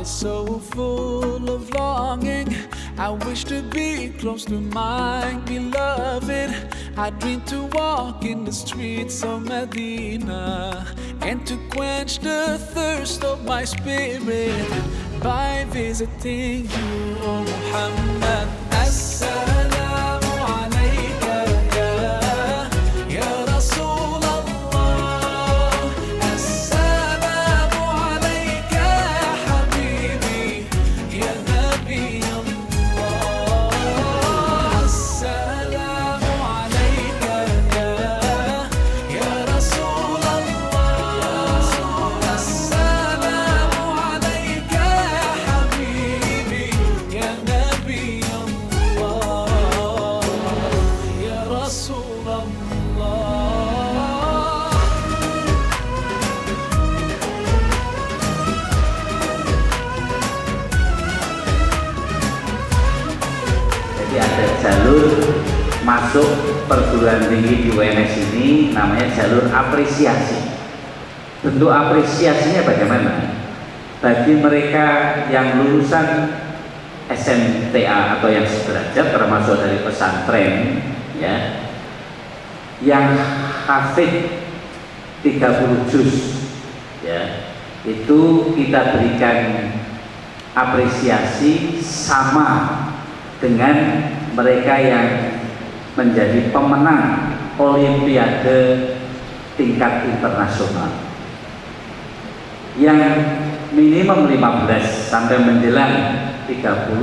so full of longing. I wish to be close to my beloved. I dream to walk in the streets of Medina and to quench the thirst of my spirit by visiting you, O Muhammad. Assalamu alayka ya Rasulullah. Assalamu alayka ya habibi ya Nabi Allah. Assalamu alayka ya Rasulullah. Assalamu alayka ya habibi ya Nabi Allah ya Rasulullah. Jadi ada jalur masuk perguruan tinggi di UNS ini namanya jalur apresiasi. Bentuk apresiasinya bagaimana? Bagi mereka yang lulusan SMTA atau yang sederajat termasuk dari pesantren ya, yang hafid 30 juz ya, itu kita berikan apresiasi sama dengan mereka yang menjadi pemenang olimpiade tingkat internasional yang minimum 15 sampai menjelang 30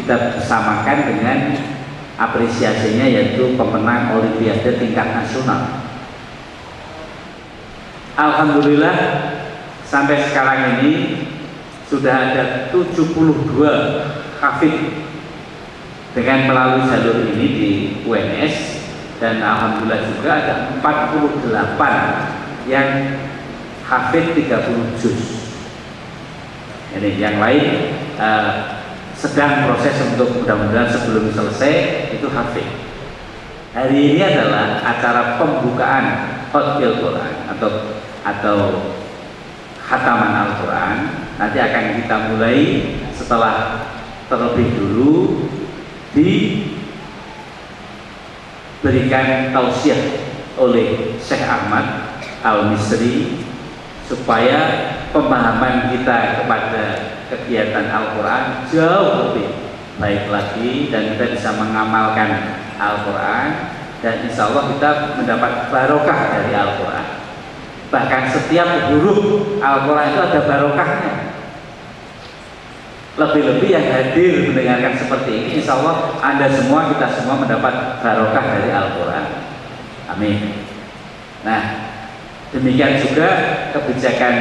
kita samakan dengan apresiasinya yaitu pemenang olimpiade tingkat nasional. Alhamdulillah sampai sekarang ini sudah ada 72 hafid dengan melalui jalur ini di UNS, dan alhamdulillah juga ada 48 yang hafid 30 juz. Ini yang lain sedang proses untuk mudah-mudahan sebelum selesai itu hafid. Hari ini adalah acara pembukaan Khatmil Quran atau khataman Al-Quran. Nanti akan kita mulai setelah terlebih dulu diberikan tausiah oleh Syekh Ahmad Al-Misri supaya pemahaman kita kepada kegiatan Al-Quran jauh lebih baik lagi dan kita bisa mengamalkan Al-Quran, dan insya Allah kita mendapat barokah dari Al-Quran. Bahkan setiap huruf Al-Quran itu ada barokahnya. Lebih-lebih yang hadir mendengarkan seperti ini, insya Allah Anda semua, kita semua mendapat barokah dari Al-Quran. Amin. Nah, demikian juga kebijakan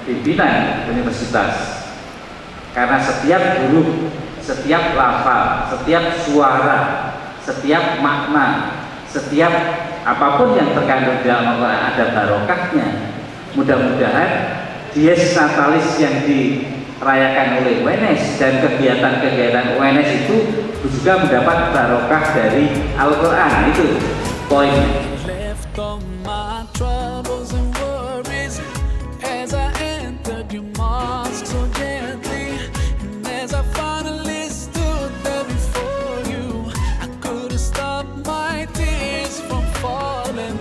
pimpinan universitas, karena setiap huruf, setiap lafal, setiap suara, setiap makna, setiap apapun yang terkandung dalam Al-Quran ada barokahnya. Mudah-mudahan dies natalis yang dirayakan oleh UNS dan kegiatan-kegiatan UNS itu juga mendapat barokah dari Al-Quran. Itu poinnya. Left all my troubles and worries as I entered your mosque so gently, and as I finally stood there before you, I couldn't stop my tears from falling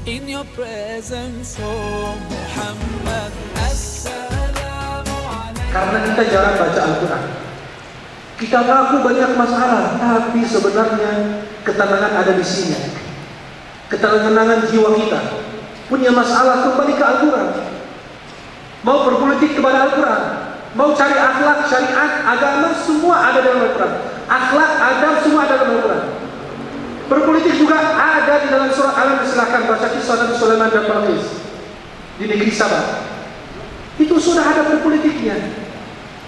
in your presence, oh Muhammad. Assalamu alaikum. Karena kita jarang baca Al-Quran, kita mengaku banyak masalah, tapi sebenarnya ketenangan ada di sini. Ketenangan jiwa kita punya masalah, kembali ke Al-Quran. Mau berpolitik kepada Al-Quran, mau cari akhlak, syariat, agama, semua ada dalam Al-Quran. Akhlak, adab, semua ada dalam Al-Quran. Berpolitik juga ada di dalam surat Al-An'am. Silahkan baca kisah Nabi Sulaiman dan Balqis di negeri Sabah. Itu sudah ada berpolitiknya.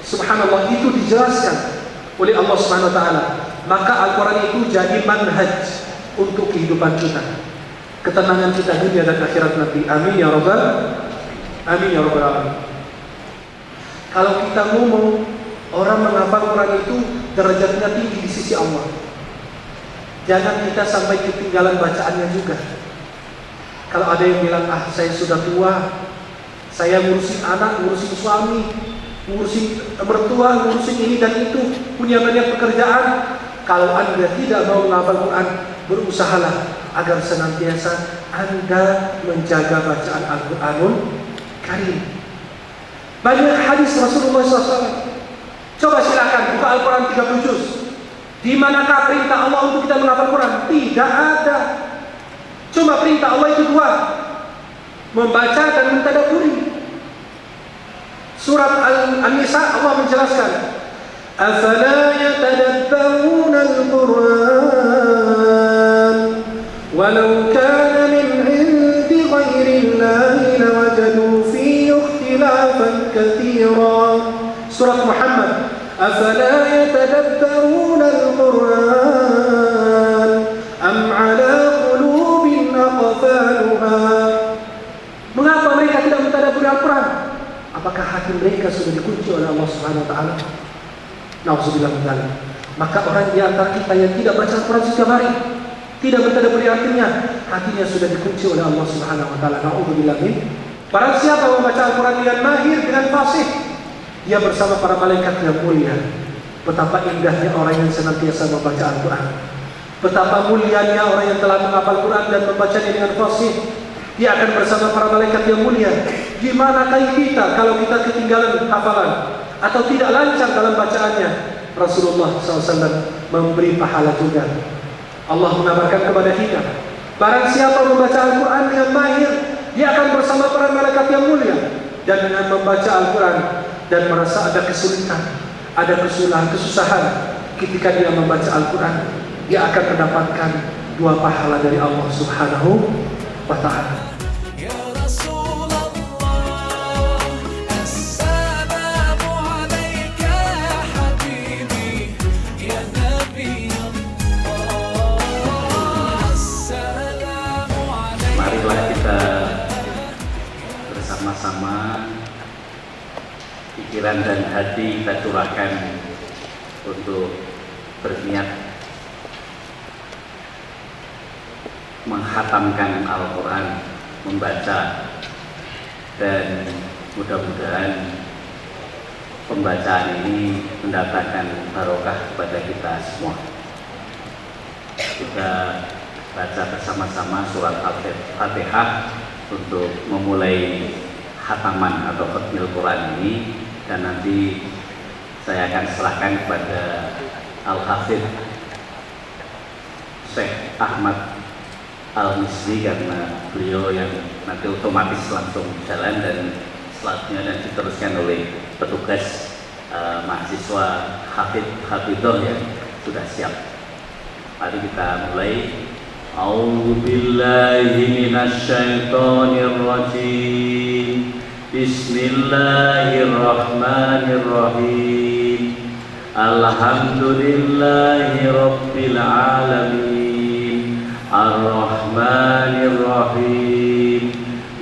Subhanallah, itu dijelaskan oleh Allah Subhanahu wa taala. Maka Al-Quran itu jadi manhaj untuk kehidupan kita, ketenangan kita dunia dan akhirat nanti. Amin ya rabbal alamin. Kalau kita ngomong orang menghafal Quran itu derajatnya tinggi di sisi Allah, jangan kita sampai ketinggalan bacaannya juga. Kalau ada yang bilang, saya sudah tua, saya ngurusin anak, ngurusin suami, ngurusin mertua, ngurusin ini dan itu, punya banyak pekerjaan. Kalau Anda tidak mau menghafal Quran, berusahalah agar senantiasa Anda menjaga bacaan Al-Quranul Karim. Banyak hadis Rasulullah SAW. Coba silakan buka Al-Quran 30 juz. Di manakah perintah Allah untuk kita menghafal Quran? Tidak ada. Cuma perintah Allah itu dua, membaca dan mentadabburi. Surat An-Nisa Allah menjelaskan, afala yatadabbaruna al-Quran walau kana min 'indi ghairi Allahi lawajadu fihi ikhtilafan katsira. Surat Muhammad, afala yatadabbaruna al-Quran am 'ala qulubin aqfaluha. Mengapa mereka tidak mentadabburi Al-Quran? Apakah hati mereka sudah dikunci oleh Allah Subhanahu wa taala? Nauzubillah min dzalik. Maka orang di antara kita yang tidak baca Al-Quran setiap hari, tidak mentadabburi artinya, hatinya sudah dikunci oleh Allah Subhanahu wa taala. Nauzubillah min. Barang siapa membaca Al-Quran dengan mahir, dengan fasih, dia bersama para malaikat yang mulia. Betapa indahnya orang yang senantiasa membaca Al-Quran. Betapa mulianya orang yang telah menghafal Quran dan membacanya dengan fasih. Dia akan bersama para malaikat yang mulia. Gimana kita kalau kita ketinggalan hafalan atau tidak lancar dalam bacaannya? Rasulullah SAW memberi pahala juga. Allah mengabarkan kepada kita, barang siapa membaca Al-Quran dengan mahir, dia akan bersama para malaikat yang mulia. Dan dengan membaca Al-Quran dan merasa ada kesulitan, ada kesusahan ketika dia membaca Al-Quran, dia akan mendapatkan dua pahala dari Allah Subhanahu wa ta'ala. Ya Rasulullah, assalamu alayka ya habibi, ya Nabi Allah, assalamu alayka. Marilah kita bersama-sama pikiran dan hati kita curahkan untuk berniat menghatamkan Al-Quran, membaca, dan mudah-mudahan pembacaan ini mendatangkan barokah kepada kita semua. Kita baca bersama-sama surat Al-Fatihah untuk memulai khataman atau khatmil Quran ini, dan nanti saya akan serahkan kepada Al-Hafidz Syekh Ahmad Al-Misri, karena beliau yang nanti otomatis langsung jalan, dan selanjutnya dan diteruskan oleh petugas mahasiswa Hafidzoh yang sudah siap. Mari kita mulai. A'udzu billahi minasy syaithanir rajim. Bismillahirrahmanirrahim. Alhamdulillahi rabbil alamin. Ar-Rahmanir-Rahim,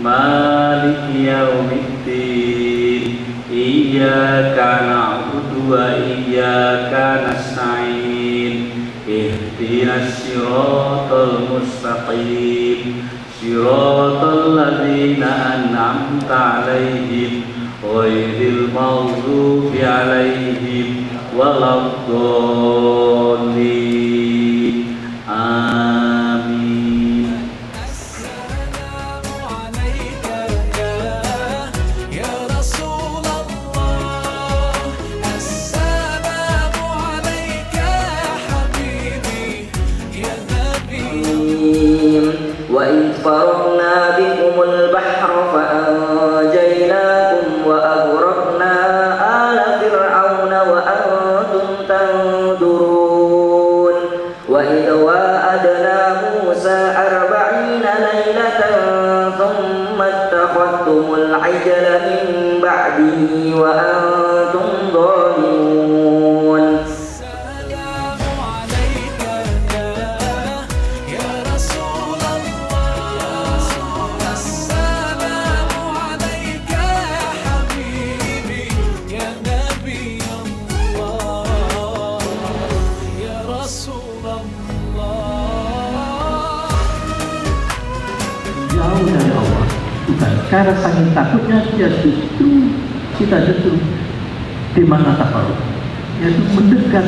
Maliki Yaumiddin, Iyyaka na'budu wa iyyaka nasta'in, Ihdinas siratal mustaqim, siratal ladzina an'amta 'alaihim, ghairil maghdubi 'alaihim waladdallin. وإذ فرقنا بكم البحر فأنجيناكم وأغرقنا آل فرعون وأنتم تنظرون وإذ واعدنا موسى 40 ليلة ثم اتخذتم العجل من بعده وأنتم ظالمون. Karena saking takutnya dia justru Di mana takarrub? Yaitu mendekat.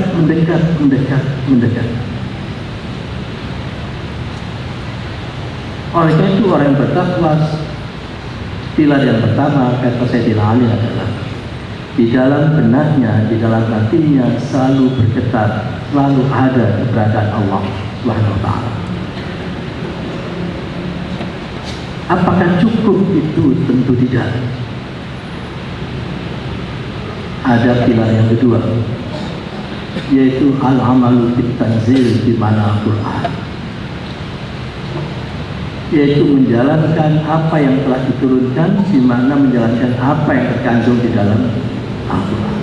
Oleh karena itu orang yang bertakwa, pilar yang pertama kata Sayyidina Ali adalah di dalam benaknya, di dalam hatinya selalu bergetar, selalu ada keberadaan Allah Subhanahu wa Ta'ala. Apakah cukup itu? Tentu tidak. Ada pilar yang kedua, yaitu al-amalu bit-tanzil di mana Al-Quran, yaitu menjalankan apa yang telah diturunkan, di mana menjalankan apa yang terkandung di dalam Al-Quran.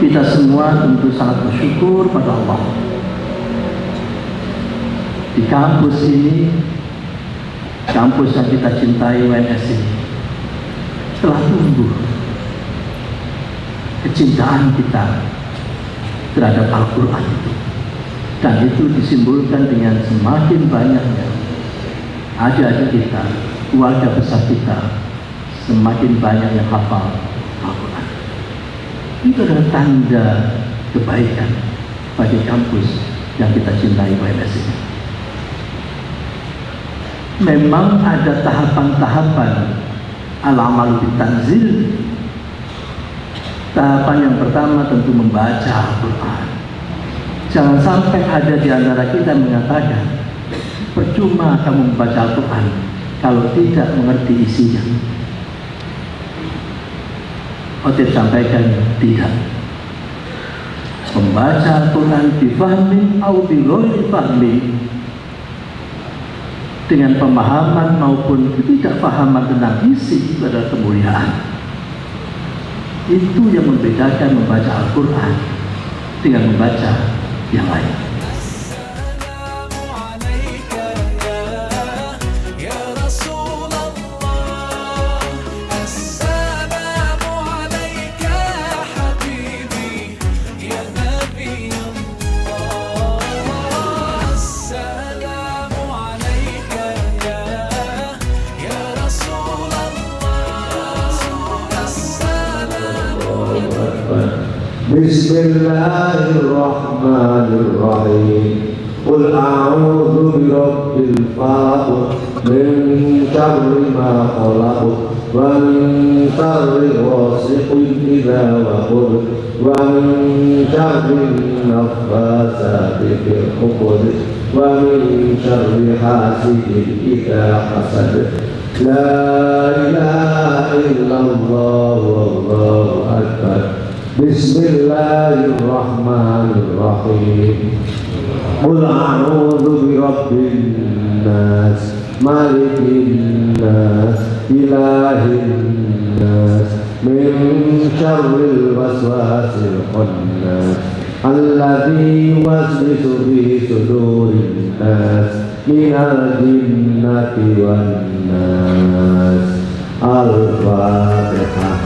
Kita semua tentu sangat bersyukur pada Allah. Di kampus ini, kampus yang kita cintai, UNS ini, telah tumbuh kecintaan kita terhadap Al-Quran itu. Dan itu disimbolkan dengan semakin banyaknya adik-adik kita, keluarga besar kita, semakin banyak yang hafal Al-Quran. Itu adalah tanda kebaikan bagi kampus yang kita cintai, UNS ini. Memang ada tahapan-tahapan al-amalu bit-tanzil. Tahapan yang pertama tentu membaca Al-Quran. Jangan sampai ada di antara kita yang mengatakan percuma kamu membaca Al-Quran kalau tidak mengerti isinya. Khotib sampaikan tidak. Membaca Al-Quran bifahmin atau bighairi fahmin, dengan pemahaman maupun ketidakpahaman tentang isi, itu adalah kemuliaan. Itu yang membedakan membaca Al-Quran dengan membaca yang lain. Bismillahirrahmanirrahim. Qul a'udzu birabbil falaq min syarri ma khalaq wa min syarri ghasiqin idza waqab wa min syarri naffasati fil 'uqad wa min syarri hasidin idza hasad. La ilaha illallah wallahu akbar. Bismillahirrahmanirrahim. Qul a'udzu birabbin nas, malikin nas, ilahin nas, min syarril waswasil khannas, alladzi yuwaswisu fi sudurin nas, minal jinnati wan nas. Al-Fatihah.